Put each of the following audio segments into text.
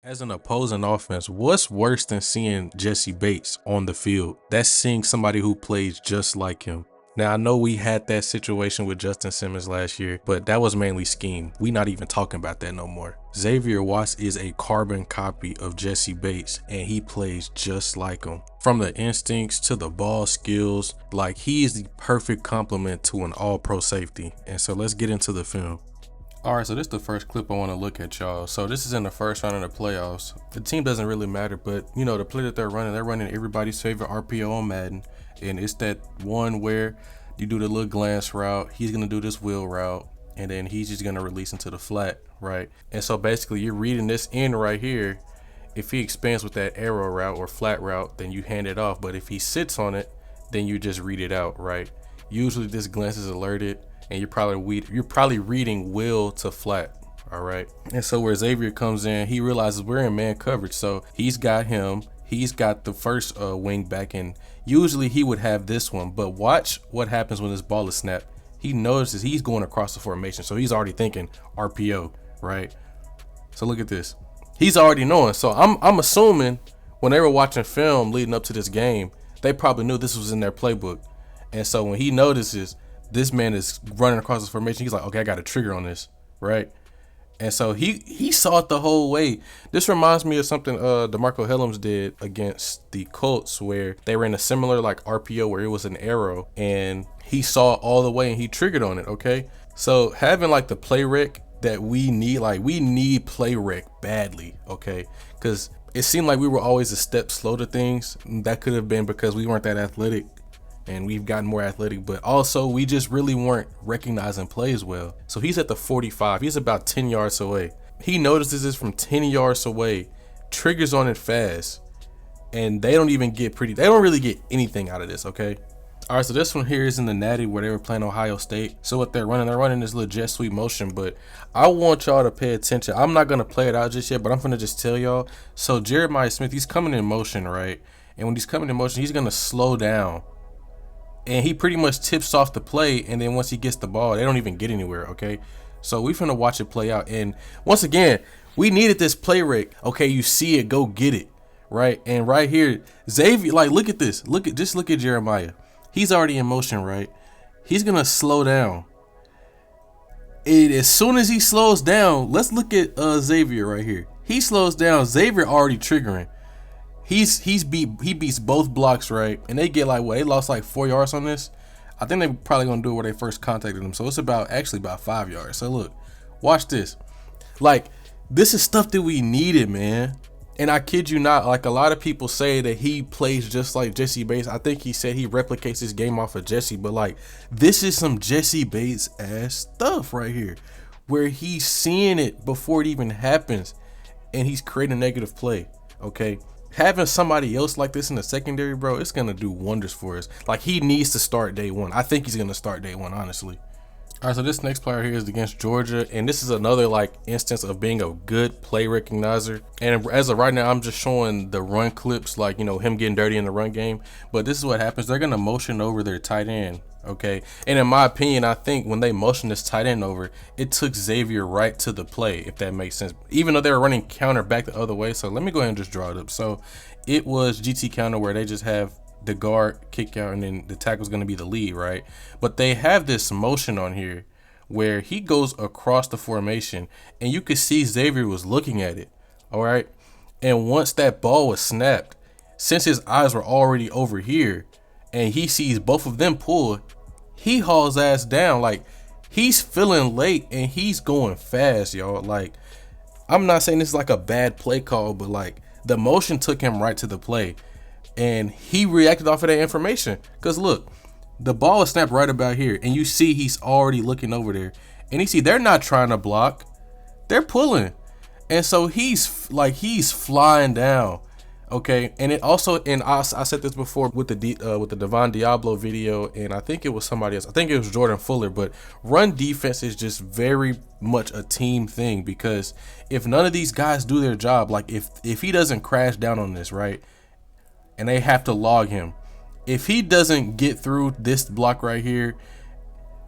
As an opposing offense, what's worse than seeing Jessie Bates on the field? That's seeing somebody who plays just like him. Now, I know we had that situation with Justin Simmons last year, but that was mainly scheme. We not even talking about that no more. Xavier Watts is a carbon copy of Jessie Bates, and he plays just like him. From the instincts to the ball skills, like he is the perfect complement to an all-pro safety. And so let's get into the film. Alright, so this is the first clip I want to look at, y'all. So this is in the first round of the playoffs. The team doesn't really matter, but you know, the play that they're running everybody's favorite RPO on Madden. And it's that one where you do the little glance route, he's gonna do this wheel route, and then he's just gonna release into the flat, right? And so basically you're reading this in right here. If he expands with that arrow route or flat route, then you hand it off. But if he sits on it, then you just read it out, right? Usually this glance is alerted, and you're probably reading will to flat, all right? And so where Xavier comes in, he realizes we're in man coverage, so he's got the first wing back, and usually he would have this one, but watch what happens when this ball is snapped. He notices he's going across the formation, so he's already thinking RPO, right? So look at this. He's already knowing. So I'm assuming when they were watching film leading up to this game, they probably knew this was in their playbook. And so when he notices this man is running across the formation, he's like, okay, I got a trigger on this, right? And so he saw it the whole way. This reminds me of something DeMarco Hellams did against the Colts, where they ran a similar like RPO where it was an arrow, and he saw it all the way and he triggered on it, okay? So having like the play rec that we need play rec badly, okay? Because it seemed like we were always a step slow to things. That could have been because we weren't that athletic, and we've gotten more athletic, but also we just really weren't recognizing plays well. So he's at the 45, he's about 10 yards away. He notices this from 10 yards away, triggers on it fast, and they don't really get anything out of this, okay? All right, so this one here is in the Natty where they were playing Ohio State. So what they're running this little jet sweep motion, but I want y'all to pay attention. I'm not gonna play it out just yet, but I'm gonna just tell y'all. So Jeremiah Smith, he's coming in motion, right? And when he's coming in motion, he's gonna slow down. And he pretty much tips off the play, and then once he gets the ball, they don't even get anywhere, okay? So we finna watch it play out. And once again, we needed this play rate. Okay, you see it, go get it, right? And right here, Xavier, like, look at this. Look at Jeremiah. He's already in motion, right? He's gonna slow down. And as soon as he slows down, let's look at Xavier right here. He slows down. Xavier already triggering. He beats both blocks, right? And they get like what? They lost like 4 yards on this. I think they probably gonna do it where they first contacted him. So it's about 5 yards. So look, watch this. Like, this is stuff that we needed, man. And I kid you not, like a lot of people say that he plays just like Jessie Bates. I think he said he replicates his game off of Jessie, but like this is some Jessie Bates ass stuff right here, where he's seeing it before it even happens, and he's creating a negative play. Okay. Having somebody else like this in the secondary, bro, it's gonna do wonders for us. Like, he needs to start day one. I think he's gonna start day one, honestly. All right, so this next player here is against Georgia, and this is another like instance of being a good play recognizer. And as of right now, I'm just showing the run clips, like, you know, him getting dirty in the run game. But this is what happens. They're gonna motion over their tight end, okay? And in my opinion, I think when they motioned this tight end over, it took Xavier right to the play, if that makes sense. Even though they were running counter back the other way. So let me go ahead and just draw it up. So it was GT counter where they just have the guard kick out, and then the tackle is going to be the lead, right? But they have this motion on here where he goes across the formation, and you could see Xavier was looking at it, all right? And once that ball was snapped, since his eyes were already over here and he sees both of them pull, he hauls ass down. Like, he's feeling late and he's going fast, y'all. Like, I'm not saying this is like a bad play call, but like the motion took him right to the play. And he reacted off of that information. Because look, the ball is snapped right about here, and you see he's already looking over there. And you see they're not trying to block. They're pulling. And so he's flying down. Okay. And it also, and I said this before with the Devon Diablo video, and I think it was somebody else. I think it was Jordan Fuller. But run defense is just very much a team thing, because if none of these guys do their job, like if he doesn't crash down on this, right, and they have to log him, if he doesn't get through this block right here,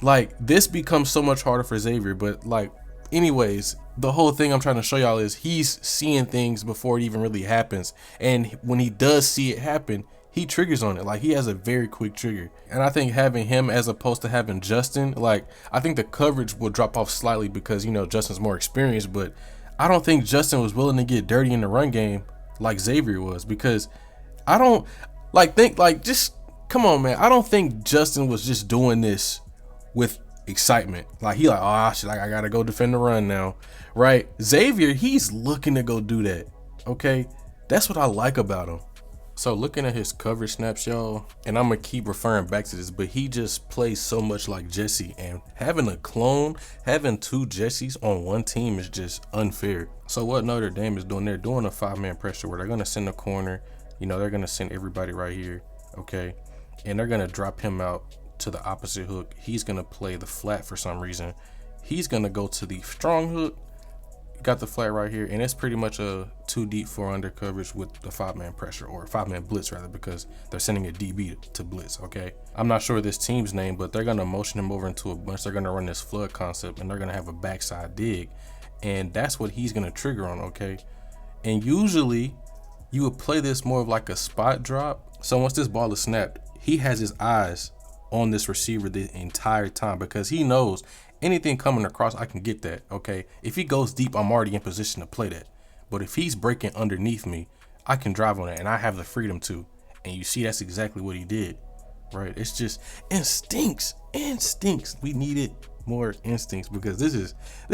like, this becomes so much harder for Xavier. But like, anyways, the whole thing I'm trying to show y'all is he's seeing things before it even really happens. And when he does see it happen, he triggers on it. Like, he has a very quick trigger. And I think having him as opposed to having Justin, like, I think the coverage will drop off slightly because, you know, Justin's more experienced, but I don't think Justin was willing to get dirty in the run game like Xavier was, because I don't just come on, man. I don't think Justin was just doing this with excitement. Like, he like, oh shit, like, I gotta go defend the run now, right? Xavier, he's looking to go do that. Okay, that's what I like about him. So looking at his coverage snaps, y'all, and I'm gonna keep referring back to this, but he just plays so much like Jessie, and having a clone, having two Jessies on one team is just unfair. So what Notre Dame is doing, they're doing a 5-man pressure where they're gonna send a corner, you know, they're gonna send everybody right here, okay, and they're gonna drop him out to the opposite hook. He's gonna play the flat for some reason. He's gonna go to the strong hook. Got the flat right here, and it's pretty much a 2 deep 4 under coverage with the 5-man pressure, or 5-man blitz rather, because they're sending a DB to blitz. Okay, I'm not sure this team's name, but they're gonna motion him over into a bunch. They're gonna run this flood concept, and they're gonna have a backside dig, and that's what he's gonna trigger on. Okay, and usually you would play this more of like a spot drop. So once this ball is snapped, he has his eyes on this receiver the entire time, because he knows anything coming across, I can get that. Okay, if he goes deep, I'm already in position to play that. But if he's breaking underneath me, I can drive on it, and I have the freedom to. And you see, that's exactly what he did, right? It's just instincts. We needed more instincts, because this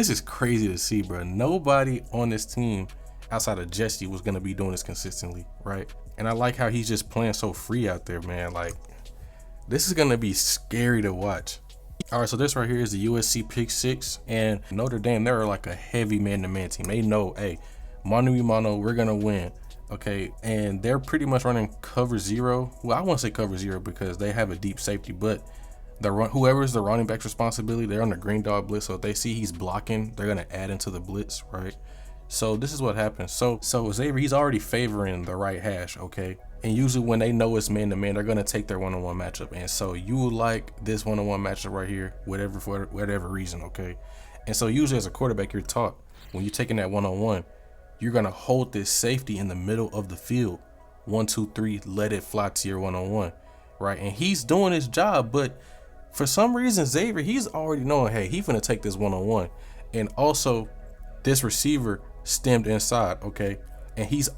is crazy to see, bro. Nobody on this team outside of Jessie was gonna be doing this consistently, right? And I like how he's just playing so free out there, man. Like, this is gonna be scary to watch. All right, so this right here is the USC pick 6, and Notre Dame, they're like a heavy man-to-man team. They know, hey, mano a mano, we're gonna win, okay? And they're pretty much running cover 0. Well, I won't say cover 0 because they have a deep safety, but whoever's the running back's responsibility, they're on the green dog blitz. So if they see he's blocking, they're gonna add into the blitz, right? So this is what happens. So Xavier, he's already favoring the right hash, okay? And usually when they know it's man-to-man, they're gonna take their one-on-one matchup. And so you would like this one-on-one matchup right here, for whatever reason, okay? And so usually as a quarterback, you're taught when you're taking that one-on-one, you're gonna hold this safety in the middle of the field. 1, 2, 3, let it fly to your one-on-one, right? And he's doing his job, but for some reason, Xavier, he's already knowing, hey, he's gonna take this one-on-one. And also, this receiver stemmed inside, okay? And he's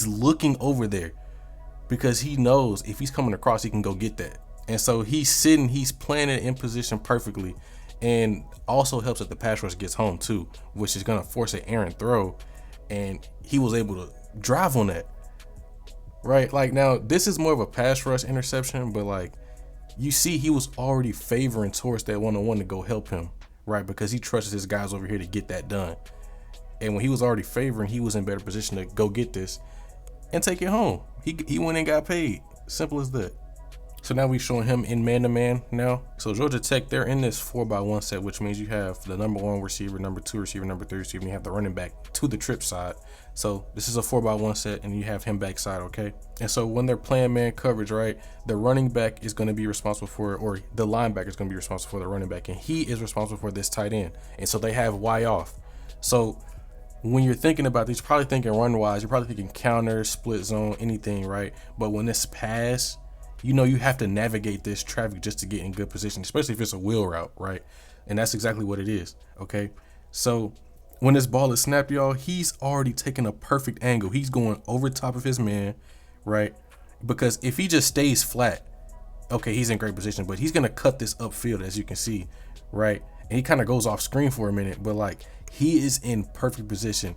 looking over there, because he knows if he's coming across, he can go get that. And so he's playing it in position perfectly, and also helps that the pass rush gets home too, which is gonna force an errant throw, and he was able to drive on that, right? Like, now this is more of a pass rush interception, but like, you see he was already favoring towards that one-on-one to go help him, right? Because he trusts his guys over here to get that done. And when he was already favoring, he was in better position to go get this and take it home. He went and got paid. Simple as that. So now we showing him in man-to-man now. So Georgia Tech, they're in this 4x1 set, which means you have the number 1 receiver, number 2 receiver, number 3 receiver, and you have the running back to the trip side. So this is a 4x1 set, and you have him backside, okay? And so when they're playing man coverage, right, the running back is going to be responsible for, or the linebacker is going to be responsible for the running back, and he is responsible for this tight end. And so they have Y off. So when you're thinking about this, you're probably thinking run-wise, you're probably thinking counter, split zone, anything, right? But when it's pass, you know you have to navigate this traffic just to get in good position, especially if it's a wheel route, right? And that's exactly what it is, okay? So when this ball is snapped, y'all, he's already taking a perfect angle. He's going over top of his man, right? Because if he just stays flat, okay, he's in great position, but he's going to cut this upfield, as you can see, right? And he kind of goes off screen for a minute, but like, he is in perfect position.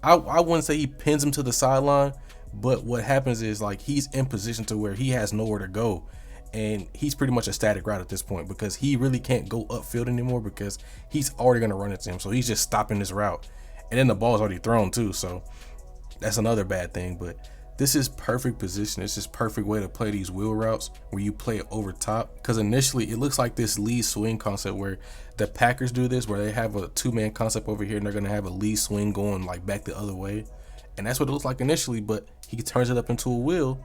I wouldn't say he pins him to the sideline, but what happens is, like, he's in position to where he has nowhere to go, and he's pretty much a static route at this point, because he really can't go upfield anymore, because he's already going to run into him. So he's just stopping this route, and then the ball's already thrown too, so that's another bad thing. But this is perfect position. It's just perfect way to play these wheel routes where you play it over top, because initially it looks like this lead swing concept where the Packers do this, where they have a 2-man concept over here and they're going to have a lead swing going like back the other way. And that's what it looks like initially, but he turns it up into a wheel.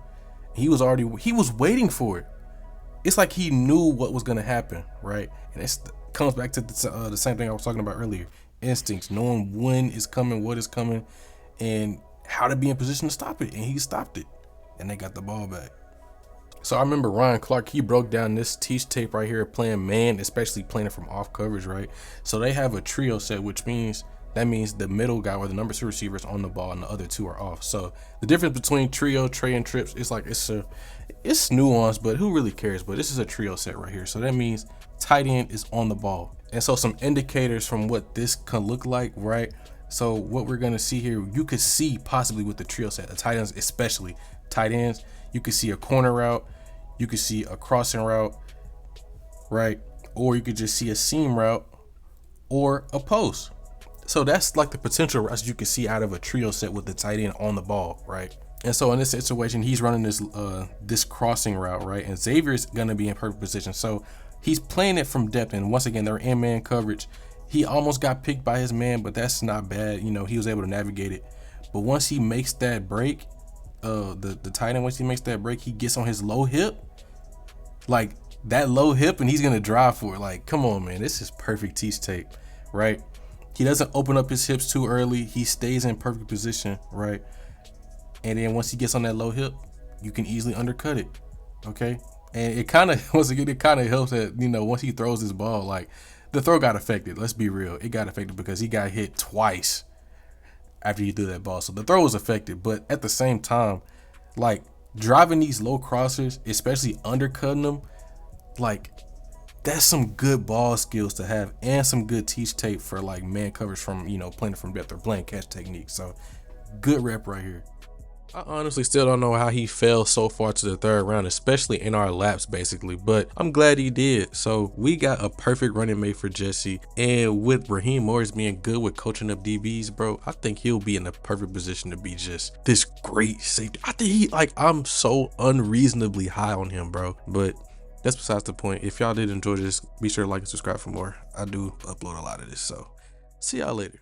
He was waiting for it. It's like he knew what was going to happen, right? And it comes back to the same thing I was talking about earlier. instincts, knowing when is coming, what is coming, and how to be in position to stop it. And he stopped it, and they got the ball back. So I remember Ryan Clark, he broke down this teach tape right here playing man, especially playing it from off coverage, right? So they have a trio set, which means the middle guy or the number 2 receiver is on the ball and the other 2 are off. So the difference between trio, tray, and trips, it's like it's nuanced, but who really cares? But this is a trio set right here. So that means tight end is on the ball. And so some indicators from what this can look like, right? So what we're gonna see here, you could see possibly with the trio set, the tight ends, especially tight ends, you could see a corner route, you could see a crossing route, right? Or you could just see a seam route or a post. So that's like the potential routes you can see out of a trio set with the tight end on the ball, right? And so in this situation, he's running this crossing route, right? And Xavier's gonna be in perfect position. So he's playing it from depth, and once again, they're in man coverage. He almost got picked by his man, but that's not bad. You know, he was able to navigate it. But once he makes that break, the tight end, once he makes that break, he gets on his low hip, like that low hip, and he's gonna drive for it. Like, come on, man, this is perfect teach tape, right? He doesn't open up his hips too early. He stays in perfect position, right? And then once he gets on that low hip, you can easily undercut it, okay? And it kind of, once again, it kind of helps that, you know, once he throws this ball, like the throw got affected. Let's be real, it got affected because he got hit twice after he threw that ball. So the throw was affected, but at the same time, like driving these low crossers, especially undercutting them, like that's some good ball skills to have and some good teach tape for like man coverage from, you know, playing from depth or playing catch technique. So good rep right here. I honestly still don't know how he fell so far to the 3rd round, especially in our laps basically, but I'm glad he did. So we got a perfect running mate for Jessie, and with Raheem Morris being good with coaching up DBs, bro, I think he'll be in the perfect position to be just this great safety. I think I'm so unreasonably high on him, bro, but that's besides the point. If y'all did enjoy this, be sure to like and subscribe for more. I do upload a lot of this, so see y'all later.